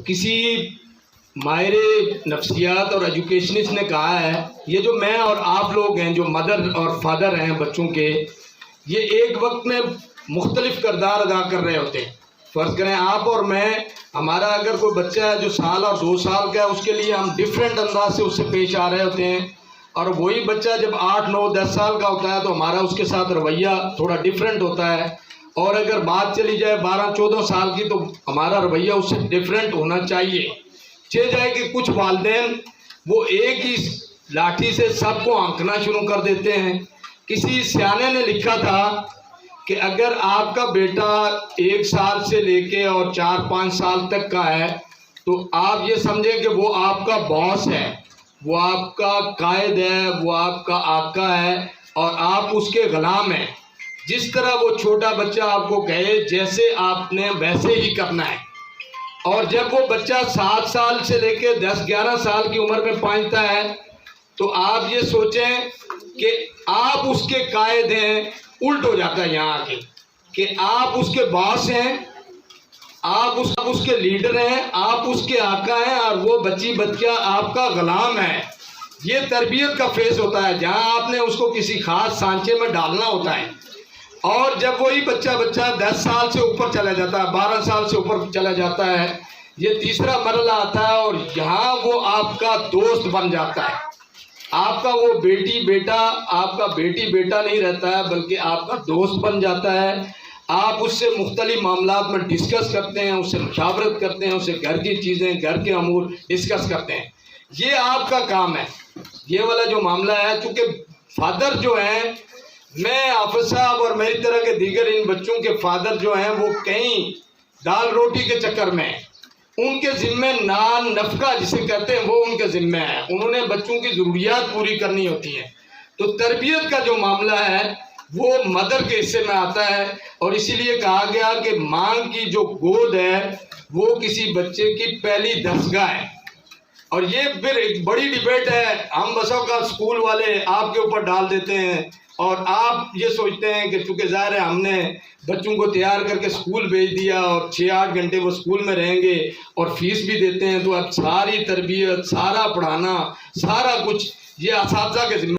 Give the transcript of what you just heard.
کسی ماہر نفسیات اور ایجوکیشنسٹ نے کہا ہے، یہ جو میں اور آپ لوگ ہیں جو مدر اور فادر ہیں بچوں کے، یہ ایک وقت میں مختلف کردار ادا کر رہے ہوتے ہیں۔ فرض کریں آپ اور میں، ہمارا اگر کوئی بچہ ہے جو سال اور 2 سال کا ہے، اس کے لیے ہم ڈیفرنٹ انداز سے اس سے پیش آ رہے ہوتے ہیں، اور وہی بچہ جب 8 9 10 سال کا ہوتا ہے تو ہمارا اس کے ساتھ رویہ تھوڑا ڈیفرنٹ ہوتا ہے، اور اگر بات چلی جائے 12 14 سال کی تو ہمارا رویہ اس سے ڈیفرنٹ ہونا چاہیے۔ جائے کہ کچھ والدین وہ ایک ہی لاٹھی سے سب کو آنکنا شروع کر دیتے ہیں۔ کسی سیانے نے لکھا تھا کہ اگر آپ کا بیٹا 1 سال سے لے کے اور 4 5 سال تک کا ہے تو آپ یہ سمجھیں کہ وہ آپ کا باس ہے، وہ آپ کا قائد ہے، وہ آپ کا آقا ہے، اور آپ اس کے غلام ہیں۔ جس طرح وہ چھوٹا بچہ آپ کو کہے جیسے آپ نے ویسے ہی کرنا ہے، اور جب وہ بچہ 7 سال سے لے کے 10 11 سال کی عمر میں پہنچتا ہے تو آپ یہ سوچیں کہ آپ اس کے قائد ہیں۔ الٹ ہو جاتا ہے یہاں آ کے کہ آپ اس کے باس ہیں، آپ اس کے لیڈر ہیں، آپ اس کے آقا ہیں، اور وہ بچہ آپ کا غلام ہے۔ یہ تربیت کا فیز ہوتا ہے جہاں آپ نے اس کو کسی خاص سانچے میں ڈالنا ہوتا ہے۔ اور جب وہی بچہ 10 سال سے اوپر چلا جاتا ہے، 12 سال سے اوپر چلا جاتا ہے، یہ تیسرا مرحلہ آتا ہے، اور یہاں وہ آپ کا دوست بن جاتا ہے۔ آپ کا وہ بیٹی بیٹا نہیں رہتا ہے بلکہ آپ کا دوست بن جاتا ہے۔ آپ اس سے مختلف معاملات میں ڈسکس کرتے ہیں، اس سے مشاورت کرتے ہیں، اس سے گھر کی چیزیں، گھر کے امور ڈسکس کرتے ہیں۔ یہ آپ کا کام ہے۔ یہ والا جو معاملہ ہے، چونکہ فادر جو ہیں، میں حافظ صاحب اور میری طرح کے دیگر ان بچوں کے فادر جو ہیں وہ کہیں دال روٹی کے چکر میں، ان کے ذمہ نان نفقہ جسے کہتے ہیں وہ ان کے ذمہ ہے۔ انہوں نے بچوں کی ضروریات پوری کرنی ہوتی ہیں، تو تربیت کا جو معاملہ ہے وہ مدر کے حصے میں آتا ہے، اور اسی لیے کہا گیا کہ ماں کی جو گود ہے وہ کسی بچے کی پہلی دستگاہ ہے۔ اور یہ پھر ایک بڑی ڈیبیٹ ہے، ہم بسوں کا اسکول والے آپ کے اوپر ڈال دیتے ہیں، اور آپ یہ سوچتے ہیں کہ چونکہ ظاہر ہے ہم نے بچوں کو تیار کر کے اسکول بھیج دیا اور 6 8 گھنٹے وہ اسکول میں رہیں گے اور فیس بھی دیتے ہیں، تو اب ساری تربیت، سارا پڑھانا، سارا کچھ یہ اساتذہ کے ذمہ